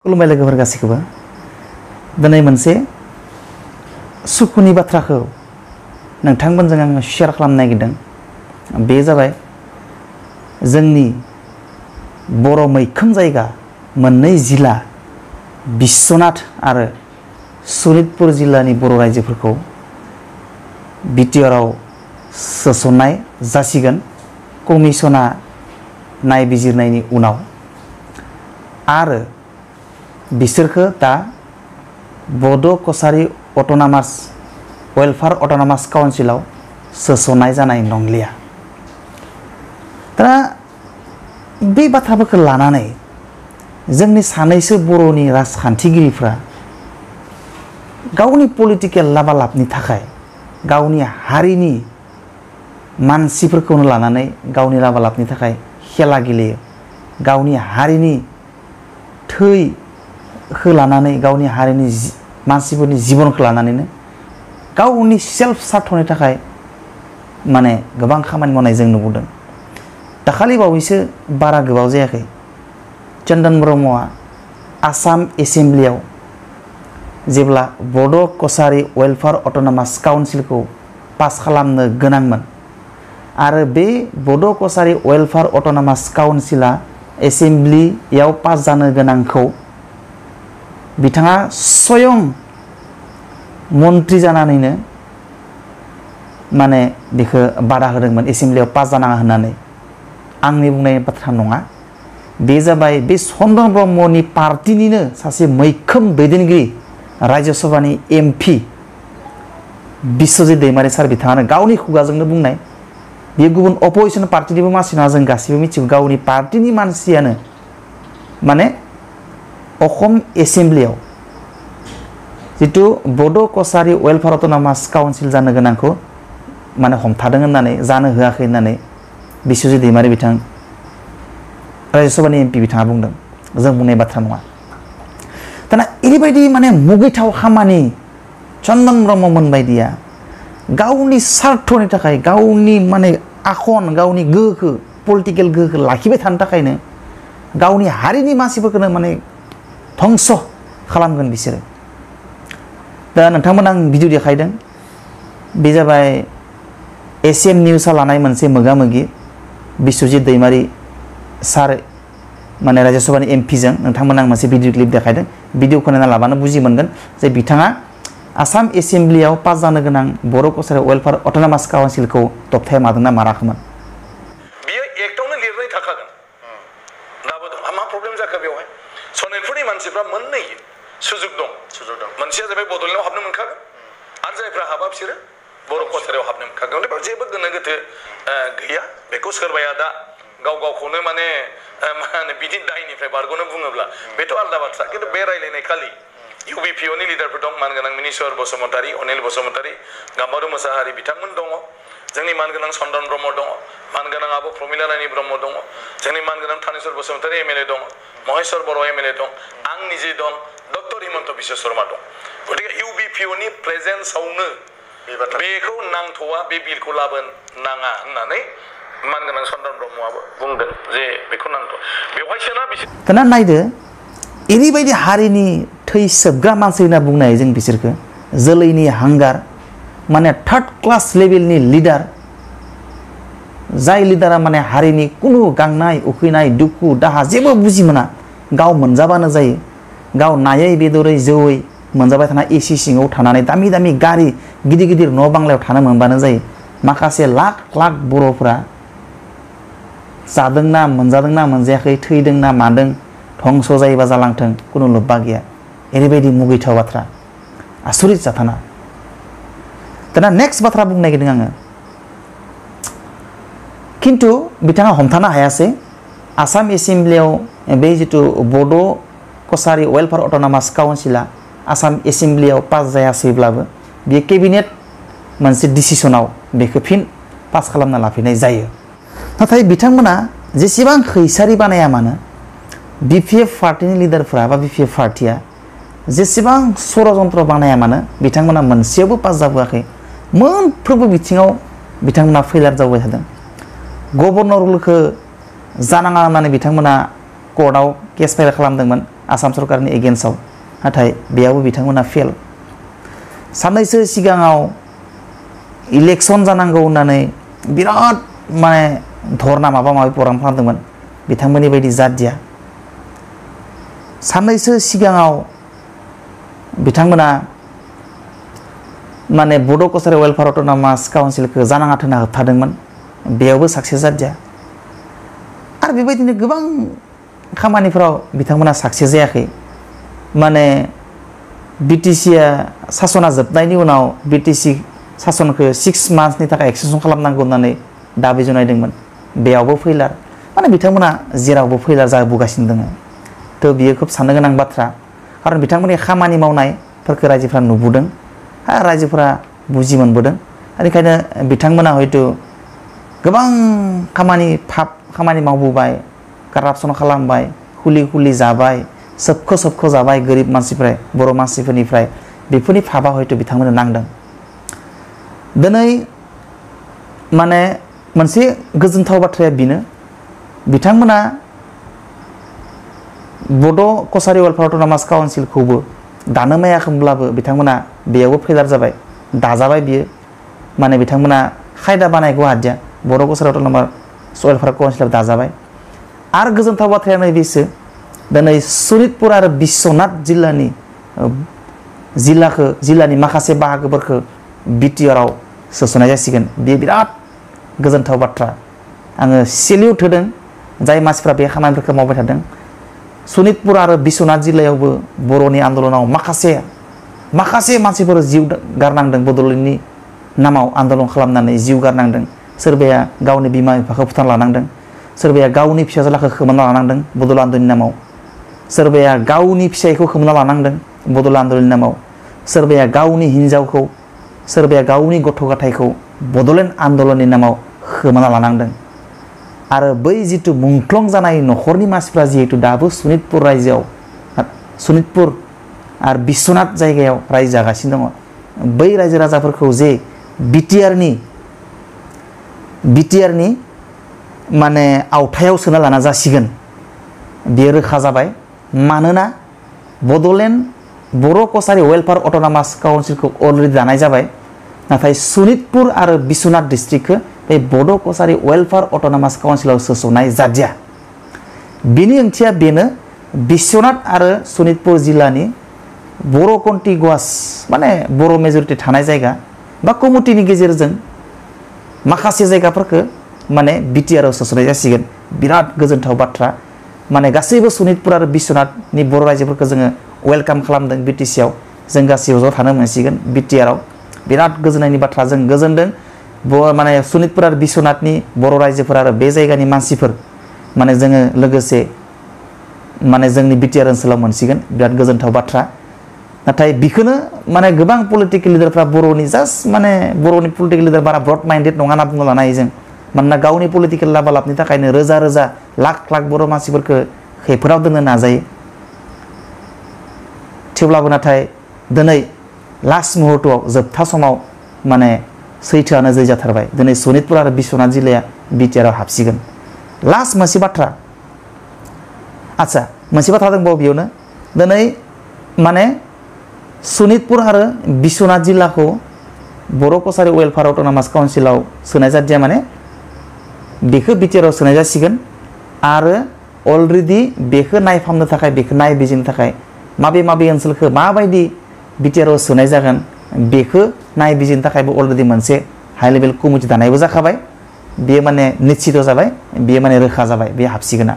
खुलुमबाय लोगोफोर गासैखौबो दिनै मोनसे सुखुनि बाथ्राखौ नोंथांमोनजों आङो शेयार खालामनो नागिरदों। बे जाबाय जोंनि बर' मैखोम जायगा मोननै जिल्ला बिश्वनाथ आरो सनितपुर जिल्लानि बर' रायजोफोरखौ बिटिआरआव सोसननाय जासिगोन कमिसना नायबिजिरनायनि उनाव आरो बिसोरखौ दा बड' कसारी अट'नमास वेलफेयार अट'नमास काउन्सिलाव सोसननाय जानाय नंलिया। दा बे बाथ्राफोरखौ लानानै जोंनि सानैसो बर'नि राजखान्थिगिरिफ्रा गावनि पलिटिकेल लाबालाबनि थाखाय गावनि हारिनि मानसिफोरखौनो लानानै गावनि लाबालाबनि थाखाय खेला गेलेयो। गावनि हारिनि थैखौ लानानै गावनि हारिनि मानसिफोरनि जिबनखौ लानानैनो गावनि सेल्फ सार्थनि थाखाय माने गोबां खामानि मावनाय जों नुबोदों। दाखालि बावैसो बारा गोबाव जायाखै चन्दन ब्रह्मआ आसाम एसेम्ब्लियाव जेब्ला बड' कसारी वेलफेयार अट'नमास काउन्सिलखौ पास खालामनो गोनांमोन आरो बे बड' कसारी वेलफेयार अट'नमास काउन्सिला एसेम्ब्लियाव पास जानो गोनांखौ बिथाङा स्वयं मन्त्रि जानानैनो माने बेखौ बादा होदोंमोन एसेम्ब्लियाव पास जानाङा होननानै। आंनि बुंनाय बाथ्रा नङा, बे जाबाय बे चन्दन ब्रह्मनि पार्टिनिनो सासे मैखोम दैदेनगिरि राज्यसभानि MP बिश्वजित दैमारी सार बिथाङानो गावनि खुगाजोंनो बुंनाय। बे गुबुन अपोजिसन पार्टिनिबो मानसि नङा, जों गासैबो मिथिगौ। गावनि पार्टिनि मानसियानो माने अखम एसेम्ब्लियाव जितु बड' कसारी वेलफेयार अट'नमास काउन्सिल जानो गोनांखौ माने हमथादों होननानै जानो होआखै होननानै बिश्वजित दैमारी बिथां राज्यसभानि MP बिथाङा बुंदों। जों बुंनाय बाथ्रा नङा। दाना ओरैबायदि माने मुगैथाव खामानि चन्दन ब्रह्ममोन बायदिया गावनि सार्थनि थाखाय गावनि माने आखन गावनि गोहोखौ पलिटिकेल गोहोखौ लाखिबाय थानो थाखायनो गावनि हारिनि मानसिफोरखौनो माने धंस खालामगोन बिसोरो। दा नोंथांमोन आं भिडिअ देखायदों, बे जाबाय एसियान निउसआ लानाय मोनसे मोगा-मोगि बिश्वजित दैमारी सार माने राज्यसभानि MP जों। नोंथांमोन आं मोनसे भिडिअ क्लिप देखायदों। भिडिअखौ नायना लाबानो बुजि मोनगोन जे बिथाङा आसाम एसेम्ब्लियाव पास जानो गोनां बर' कसारी वेलफेयार अट'नमास काउन्सिलखौ दबथाया मादोंना माराखैमोन। बियो एक्टआवनो लिरनाय थाखागोन। दाबो दं। मा प्रब्लेम जाखो बेवहाय? सनितपुरनि मानसिफ्रा मोननै सुजुग दं। मोनसेया जाबाय बड'लेण्डआव हाबनो मोनखागोन आरो जायफ्रा हाबा बिसोरो बर' कसारियाव हाबनो मोनखागोन। बेयाव जेबो गोनो गोथो गैया। बेखौ सोरबाया दा गाव गावखौनो माने मा होनो बिदि दायनिफ्राय बारग'नो बुङोब्ला बेथ' आलादा बाथ्रा। खिन्थु बे रायलायनाय खालि UBPOनि लिडारफोर दं, मानगोनां मिनिस्वर बसुमतारी, अनिल बसुमतारी, गाम्बारु मोसाहारि बिथांमोन दङ, जोंनि मानगोनां चन्दन ब्रह्म दङ, मानगोनां आब' प्रमिला रानी ब्रह्म दङ, जोंनि मानगोनां थानेश्वर बसुमतारी MLA दङ, महेश्वर बर' MLA दं, आं निजे दं, डक्टर हिमन्त बिश्व शर्मा दं। गतिके UBPOनि प्रेजेन्सआवनो बेखौ नांथ'वा, बे बिलखौ लाबोनाङा होननानै मानगोनां चन्दन ब्रह्मआबो बुंदों जे बेखौ नांथ'। बेवहायसोना बिसोर दाना नायदो ओरैबायदि हारिनि थै सोबग्रा मानसि होनना बुंनो हायो जों बिसोरखौ। जोलैनि हांगार माने थार्ड क्लास लेभेलनि लिडार, जाय लिडारा माने हारिनि कुनु गांनाय उखैनाय दुखु दाहा जेबो बुजि मोना। गाव मोनजाबानो जायो, गाव नायै बेदरै जौयै मोनजाबाय थाना AC सिङाव थानानै दामि दामि गारि गिदिर गिदिर न' बांलायाव थानो मोनबानो जायो। माखासे लाख लाख बर'फ्रा जादोंना मोनजादोंना मोनजायाखै, थैदोंना मादों, धंस जायोबा जालांथों, कुनु लोब्बा गैया। ओरैबायदि मुगैथाव बाथ्रा, आसरित जाथाना। दाना नेक्स्ट बाथ्रा बुंनो नागिरदों आङो। खिन्थु बिथाङा हमथानो हायासै। आसाम एसेम्ब्लियाव बे जिथु बड' कसारी वेलफेयार अट'नमास काउन्सिला आसाम एसेम्ब्लियाव पास जायासैब्लाबो बेयो केबिनेट मोनसे डिसिसनाव बेखौ फिन पास खालामना लाफिननाय जायो। नाथाय बिथांमोना जेसेबां खैसारि बानाया मानो, BPF पार्टिनि लिडारफ्रा बा BPF पार्टिया जेसेबां षड़यन्त्र बानाया मानो बिथांमोना मोनसेयावबो पास जाबोआखै। मोनफ्रोमबो बिथिङाव बिथांमोना फेलार जाबाय थादों। गभर्नरखौ जानाङा होननानै बिथांमोना कोर्टआव केस फाइल खालामदोंमोन, आसाम सरकारनि एगेन्स्टआव नाथाय बेयावबो बिथांमोना फेल साननैसो सिगाङाव इलेक्सन जानांगौ होननानै बिराद माने धरना माबा माबि प्रग्राम खालामदोंमोन बिथांमोननि बायदि जादिया साननैसो सिगाङाव बिथांमोना माने बड' कसारि वेलफेयार अट'नमास काउन्सिलखौ जानाङा होनना होबथादोंमोन बेयावबो साक्सेस जादिया आरो बेबायदिनो गोबां खामानिफोराव बिथांमोना साक्सेस जायाखै माने बिटिसिआ सासना जोबनायनि उनाव बिटिसि सासनखौ 6 मान्थसनि थाखाय एक्सटेनसन खालामनांगौ होननानै दाबि जनायदोंमोन बेयावबो फैलार माने बिथांमोना जेरावबो फैलार जाबोगासिनो दङ थ' बियो खोब साननो गोनां बाथ्रा खारन बिथांमोननि खामानि मावनायफोरखौ रायजोफ्रा नुबोदों आरो रायजोफोरा बुजि मोनबोदों बेनिखायनो बिथांमोना हयथ' गोबां खामानि मावबोबाय कारापसन खालामबाय खुलि जाबाय सोबख' जाबाय गोरिब मानसिफ्राय बर' मानसिफोरनिफ्राय बेफोरनि फाबा हयथ' बिथांमोननो नांदों दिनै माने मोनसे गोजोनथाव बाथ्राया बेनो बिथांमोना बड' कसारि वेलफेयार अट'नमास काउन्सिलखौबो दानो मायाखैब्लाबो बिथांमोना बेयावबो फेलार जाबाय दाजाबाय बियो माने बिथांमोना खायदा बानायगौ हादिया बड' कसारि अट'नमास वेलफेयार काउन्सिलाव दाजाबाय आरो गोजोनथाव बाथ्राया नैबेसो दिनै सनितपुर आरो बिश्वनाथ जिल्लानि माखासे बाहागोफोरखौ बिटिआरआव सोस'नाय जासिगोन बे बिराद गोजोनथाव बाथ्रा आङो सेल्युट होदों जाय मानसिफ्रा बे खामानिफोरखौ मावबाय थादों सनितपुर आरो बिश्वनाथ जिल्लायावबो बर'नि आन्दलनाव माखासे मानसिफोर जिउ गारनांदों बड'लेण्डनि नामाव आन्दलन खालामनानै जिउ गारनांदों सोरबाया गावनि बिमा बिफाखौ फोथांना लानांदों सोरबाया गावनि फिसाज्लाखौ खोमाना लानांदों बड'लेण्ड आन्दलननि नामाव सोरबाया गावनि फिसायखौ खोमाना लानांदों बड'लेण्ड आन्दलननि नामाव सोरबाया गावनि हिन्जावखौ सोरबाया गावनि गथ' गथायखौ बड'लेण्ड आन्दलननि नामाव खोमाना लानांदों आरो बै जिथु मुंख्लं जानाय न'खरनि मानसिफ्रा जिहेतु दाबो सनितपुर रायजोआव सनितपुर आरो बिश्वनाथ जायगायाव रायजो जागासिनो दङ बै रायजो राजाफोरखौ जे बिटिआरनि माने आवथायाव सोना लाना जासिगोन बेयो रोखा जाबाय मानोना बड'लेण्ड बर' कसारि वेलफेयार अट'नमास काउन्सिलखौ अलरेडि दानाय जाबाय नाथाय सनितपुर आरो बिश्वनाथ डिस्ट्रिक्टखौ बे बड' कसारि वेलफेयार अट'नमास काउन्सिलाव सोस'नाय जादिया बेनि ओंथिया बेनो बिश्वनाथ आरो सनितपुर जिल्लानि बर' कन्टिगुवास माने बर' मेजरिटि थानाय जायगा बा कमिटिनि गेजेरजों माखासे जायगाफोरखौ माने बिटिआरआव सोस'नाय जासिगोन बिराद गोजोनथाव बाथ्रा माने गासैबो सनितपुर आरो बिश्वनाथनि बर' रायजोफोरखौ जोङो वेलकाम खालामदों बिटिसिआव जों गासैबो ज' थानो मोनसिगोन बिटिआरआव बिराद गोजोननायनि बाथ्रा जों गोजोनदों माने सनितपुर आरो बिश्वनाथनि बर' रायजोफोर आरो बे जायगानि मानसिफोर माने जोङो लोगोसे माने जोंनि बिटिआर ओनसोलाव मोनसिगोन बिराद गोजोनथाव बाथ्रा नाथाय बेखौनो माने गोबां पलिटिकेल लिडारफ्रा बर'नि पलिटिकेल लिडार बारा ब्रड माइन्डेड नङा होनना बुंनो लानो हायो जों मानोना गावनि पलिटिकेल लाबालाबनि थाखायनो रोजा लाख बर' मानसिफोरखौ खैफोदाव दोननो नाजायो थेवब्लाबो नाथाय दिनै लास्ट मुहूर्तआव जोबथा समाव माने सैथोआनो जै जाथारबाय दिनै सनितपुर आरो बिश्वनाथ जिल्लाया बिटिआरआव हाबसिगोन लास्ट मोनसे बाथ्रा आच्छा मोनसे बाथ्रा दंबावो बेयावनो दिनै माने सनितपुर आरो बिश्वनाथ जिल्लाखौ बर' कसारि वेलफेयार अट'नमास काउन्सिलाव सोनाय जादिया माने बेखौ बिटिआरआव सोनाय जासिगोन आरो अलरेडि बेखौ नायफामनो थाखाय बेखौ नायबिजिरनो थाखाय माबे ओनसोलखौ माबायदि बिटिआरआव सोनाय जागोन बेखौ नायबिजिरनो थाखायबो अलरेडि मोनसे हाइ लेभेल कमिटि दानायबो जाखाबाय बेयो माने निश्चित जाबाय बेयो माने रोखा जाबाय बे हाबसिगोना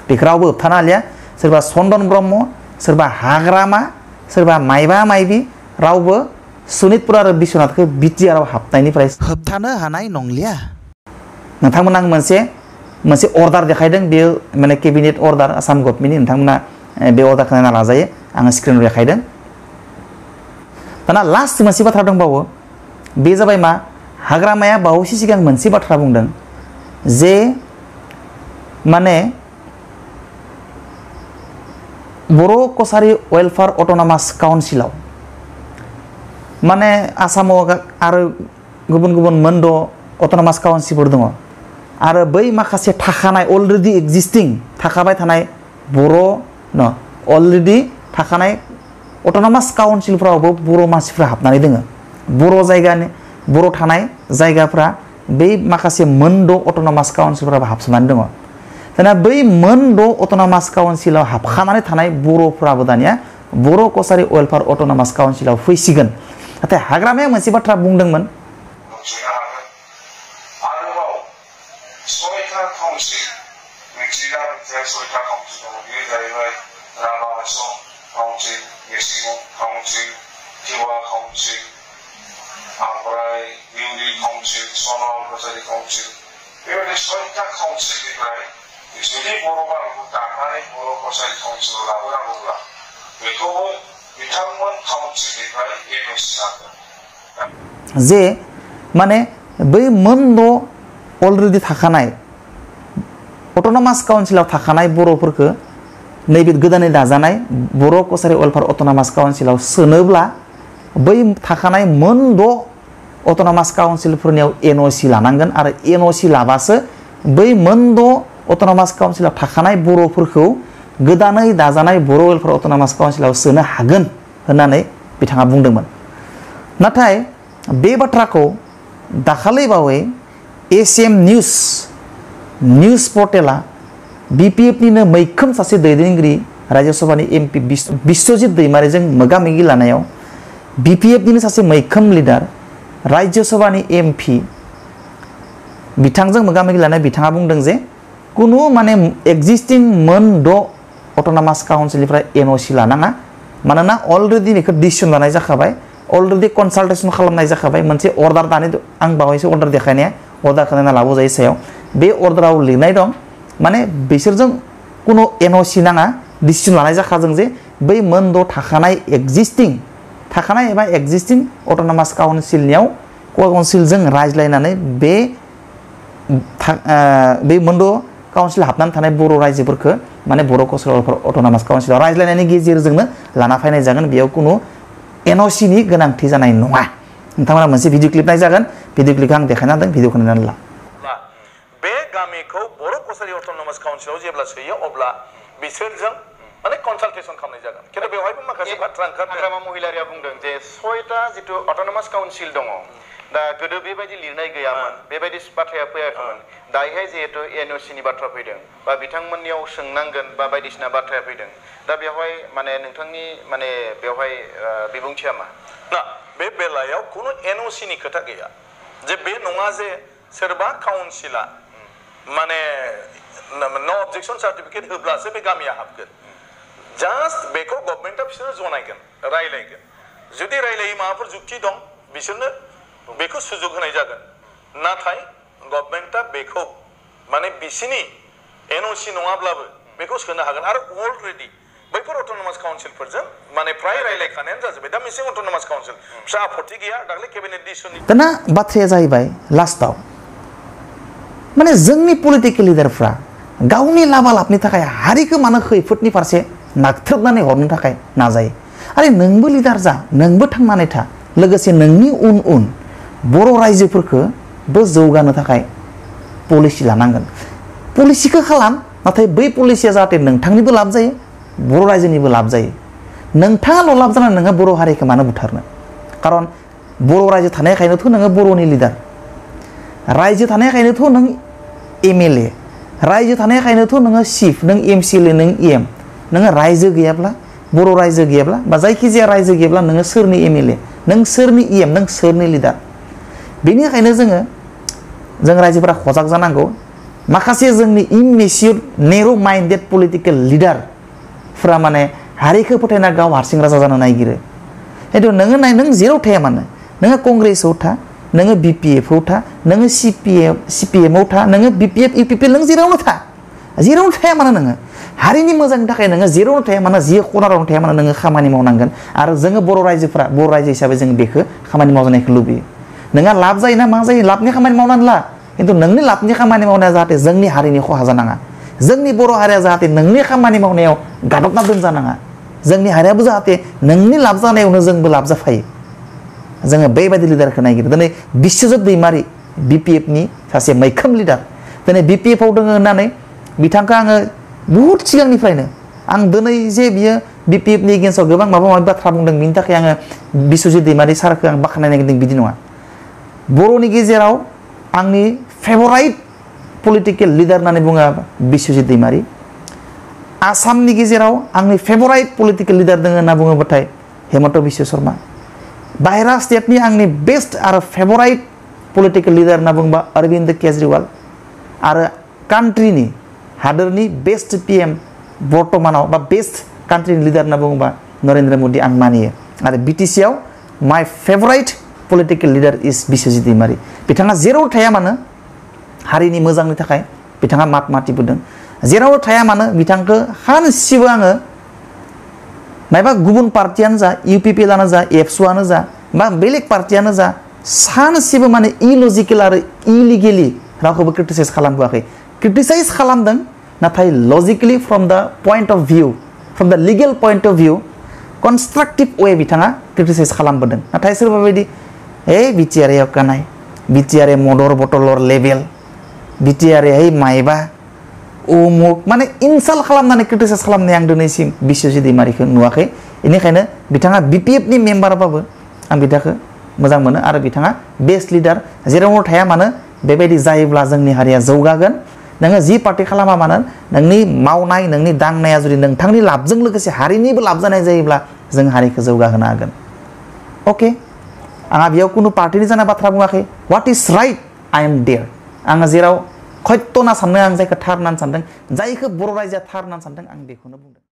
बेखौ रावबो होबथानो हालिया सोरबा चन्दन ब्रह्म सोरबा हाग्रामा सोरबा माइबि रावबो सनितपुर आरो बिश्वनाथखौ बिटिआरआव हाबनायनिफ्राय होबथानो हानाय नंलिया नोंथांमोना मोनसे अर्डार देखायदों बेयो माने केबिनेट अर्डार आसाम गभर्नमेन्टनि नोंथांमोना बे अर्डारखौ नायना लाजायो आङो स्क्रिनाव देखायदों दाना लास्ट मोनसे बाथ्रा दंबावो बे जाबाय मा हाग्रामाया बावैसो सिगां मोनसे बाथ्रा बुंदों जे माने बर' कसारि वेलफेयार अट'नमास काउन्सिलाव माने आसामाव आरो गुबुन मोनद' अट'नमास काउन्सिलफोर दङ आरो बै माखासे थाखानाय अलरेडि एक्जिस्टिं थाखाबाय थानाय बर' अलरेडि थाखानाय अट'नमास काउन्सिलफ्रावबो बर' मानसिफ्रा हाबनानै दोङो बर' जायगानि बर' थानाय जायगाफ्रा बै माखासे मोनद' अट'नमास काउन्सिलफ्राबो हाबसोनानै दङ दाना बै मोनद' अट'नमास काउन्सिलाव हाबखानानै थानाय बर'फ्राबो दानिया बर' कसारि वेलफेयार अट'नमास काउन्सिलाव फैसिगोन नाथाय हाग्रामाया मोनसे बाथ्रा बुंदोंमोन जुदि बर' गामिखौ दानानै बर' कसारि काउन्सिलाव लाबोनांगौब्ला बेखौबो बिथांमोन काउन्सिलनिफ्राय एनअसि नांगोन जे माने बै मोनद' अलरेडि थाखानाय अट'नमास काउन्सिलाव थाखानाय बर'फोरखौ नैबे गोदानै दाजानाय बर' कसारि वेलफेयार अट'नमास काउन्सिलाव सोनोब्ला बै थाखानाय मोनद' अट'नमास काउन्सिलफोरनियाव एनअसि लानांगोन आरो एनअसि लाबासो बै मोनद' अट'नमास काउन्सिलाव थाखानाय बर'फोरखौ गोदानै दाजानाय बर' वेलफेयार अट'नमास काउन्सिलाव सोनो हागोन होननानै बिथाङा बुंदोंमोन नाथाय बे बाथ्राखौ दाखालि बावै एसिएम निउस पर्टेला बिपिएफनिनो मैखोम सासे दैदेनगिरि राज्यसभानि एमपि बिश्वजित दैमारिजों मोगा मोगि लानायाव बिपिएफनिनो सासे मैखोम लिडार राज्यसभानि एमपि बिथांजों मोगा मोगि लानाय बिथाङा बुंदों जे कुनु माने एक्जिस्टिं मोनद' अट'नमास काउन्सिलनिफ्राय एनअसि लानाङा मानोना अलरेडि बेखौ डिसिसन लानाय जाखाबाय अलरेडि कनसाल्टेसन खालामनाय जाखाबाय मोनसे अर्डार दानि आं बावैसो अर्डार देखायनाया अर्डारखौ नायना लाबोजायो सायाव बे अर्डाराव लिरनाय दं माने बिसोरजों कुनु एनअसि नाङा डिसिसन लानाय जाखादों जे बै मोनद' थाखानाय एबा एक्जिस्टिं अट'नमास काउन्सिलजों रायज्लायनानै बे मोनद' काउन्सिल हाबनानै थानाय बर' रायजोफोरखौ माने बर' कसारि वेलफेयार अट'नमास काउन्सिलाव रायज्लायनायनि गेजेरजोंनो लाना फैनाय जागोन बेयाव कुनु एनअसिनि गोनांथि जानाय नङा नोंथांमोना मोनसे भिडिअ क्लिप नायजागोन भिडिअ क्लिपखौ आं देखायना होदों भिडिअखौ नायनानै ला बे गामिखौ बर' कसारि अट'नमास काउन्सिलाव जेब्ला सोयो अब्ला बिसोरजों माने कनसाल्टेसन खालामनाय जागोन खिन्थु बेवहायबो माखासे बाथ्रा ओंखारदों हाग्रामा महिलारिया बुंदों जे 6टा जितु अट'नमास काउन्सिल दङ दा गोदो बेबायदि लिरनाय गैयामोन बेबायदि बाथ्राया फैयाखैमोन दायोहाय जिहेतु एनअसिनि बाथ्रा फैदों बा बिथांमोननियाव सोंनांगोन बा बायदिसिना बाथ्राया फैदों दा बेवहाय माने नोंथांनि माने बेवहाय बिबुंथिया मा ना बे बेलायाव कुनु एनअसिनि खोथा गैया जे बे नङा जे सोरबा काउन्सिला माने नो अबजेक्शन सार्टिफिकेट होब्लासो बे गामिया हाबगोन जास्ट बेखौ गभर्नमेन्टआ बिसोरो जनायगोन रायलायगोन जुदि रायलायै माबाफोर जुक्ति दं बिसोरनो बेखौ सुजुग होनाय जागोन नाथाय गभर्नमेन्टआ बेखौ माने बिसिनि एनअसि नङाब्लाबो बेखौ सोनो हागोन आरो अलरेडि बैफोर अट'नमास काउन्सिलफोरजों माने प्राय रायलायखानायानो जाजोब्बाय दा मिसिं अट'नमास काउन्सिल फिसा आपत्ति गैया दाख्लै केबिनेट डिसिसननि दाना बाथ्राया जाहैबाय लास्टाव माने जोंनि पलिटिकेल लिडारफ्रा गावनि लाबालाबनि थाखाय हारिखौ मानो खैफोदनि फारसे नागथ्रोबनानै हरनो थाखाय नाजायो आरो नोंबो लिडार जा नोंबो थांनानै था लोगोसे नोंनि उन बर' रायजोफोरखौबो जौगानो थाखाय पलिसि लानांगोन पलिसिखौ खालाम नाथाय बै पलिसिया जाहाथे नोंथांनिबो लाब जायो बर' रायजोनिबो लाब जायो नोंथाङाल' लाब जानानै नोङो बर' हारिखौ मानो बुथारनो खारन बर' रायजो थानायखायनोथ' नोङो बर'नि लिडार रायजो थानायखायनोथ' नों एमएलए रायजो थानायखायनोथ' नोङो चिफ नों एमसिएलए नों एम नोङो रायजो गैयाब्ला बर' रायजो गैयाब्ला बा जायखिजाया रायजो गैयाब्ला नोङो सोरनि एमएलए नों सोरनि एम नों सोरनि लिडार बेनिखायनो जों रायजोफोरा खजाग जानांगौ माखासे जोंनि इमेचियर नेर' माइन्डेड पलिटिकेल लिडारफोरा माने हारिखौ फोथायना गाव हारसिं राजा जानो नागिरो खिन्थु नोङो नाय नों जेराव थाया मानो नोङो कंग्रेसआव था नोङो बिपिएफआव था नोङो सिपिएमआव था नोङो बिपिएफ इउपिपिएल नों जेरावनो थाया मानो नोङो हारिनि मोजांनि थाखाय नोङो जेरावनो थाया मानो जि खनारावनो थाया मानो नोङो खामानि मावनांगोन आरो जोङो बर' रायजो हिसाबै जों बेखौ खामानि मावजानायखौ लुबैयो नोंहा लाब जायो ना मा जायो लाबनि खामानि मावनानै ला खिन्थु नोंनि लाबनि खामानि मावनाया जाहाथे जोंनि हारिनि खहा जानाङा जोंनि बर' हारिया जाहाथे नोंनि खामानि मावनायाव गादबना दोनजानाङा जोंनि हारियाबो जाहाथे नोंनि लाब जानायावनो जोंबो लाब जाफायो जोङो बेबायदि लिडारखौ नागिरो दिनै बिश्वजित दैमारि बिपिएफनि सासे मैखोम लिडार दिनै बिपिएफआव दङ होननानै बिथांखौ आङो बुहुत सिगांनिफ्रायनो आं दिनै जे बियो BPF नि एगेन्स्टआव गोबां माबा माबि बाथ्रा बुंदों बिनि थाखाय आङो बिश्वजित दैमारि सारखौ आं बाख्नायनो नागिरदों बिदि नङा बर'नि गेजेराव आंनि फेभराइट पलिटिकेल लिडार होननानै बुङो बिश्वजित दैमारि आसामनि गेजेराव आंनि फेभराइट पलिटिकेल लिडार दङ होनना बुङोबाथाय हेमन्त बिश्व शर्मा बाहेरा स्टेटनि आंनि बेस्ट आरो फेभराइट पलिटिकेल लिडार होनना बुङोबा अरविंद केजरीवाल आरो कान्ट्रिनि हादोरनि बेस्ट PM बर्तमानाव बा बेस्ट कान्ट्रिनि लिडार होनना बुङोबा नरेन्द्र मोदी आं मानियो आरो BTC आव माय फेभराइट पलिटिकेल लिडार इज बिश्वजित दैमारि बिथाङा जेराव थाया मानो हारिनि मोजांनि थाखाय बिथाङा मात मातिबोदों जेराव थाया मानो बिथांखौ सानसेबो आङो मायबा गुबुन पार्टियानो जा UPP आनो जा एबसु आनो जा बा बेलेग पार्टियानो जा सानसेबो माने इलजिकेल आरो इलिगेलि रावखौबो क्रिटिसाइज खालामबोआखै क्रिटिसाइज खालामदों नाथाय लजिकेलि फ्रम द पॉइंट ऑफ व्यू फ्रम द लीगल पॉइंट ऑफ व्यू कन्स्ट्राक्टिव वे बिथाङा क्रिटिसाइज खालामबोदों नाथाय सोरबा बायदि BTR कानाय BTR मदर बटलर लेभेल BTR मायबा उमुक माने इनसाल्ट खालामनानै क्रिटिसाइज खालामनाय आं दिनैसिम बिश्वजित दैमारिखौ नुवाखै बेनिखायनो बिथाङा BPF नि मेम्बारबाबो आं बिथांखौ मोजां मोनो आरो बिथाङा बेस्ट लिडार जेराव थाया मानो बेबायदि जायोब्ला जोंनि हारिया जौगागोन नोङो जि पार्टी खालामा मानो नोंनि मावनाय नोंनि दांनाया जुदि नोंथांनि लाबजों लोगोसे हारिनिबो लाब जानाय जायोब्ला जों हारिखौ जौगाहोनो हागोन अके आंहा बेयाव कुनु पार्टीनि जाना बाथ्रा बुङाखै what is right I am there आङो जेराव खयत्य ना सानदों आं जायखौ थार होननानै सानदों जायखौ बर' रायजोआ थार होननानै सानदों आं बेखौनो बुंदों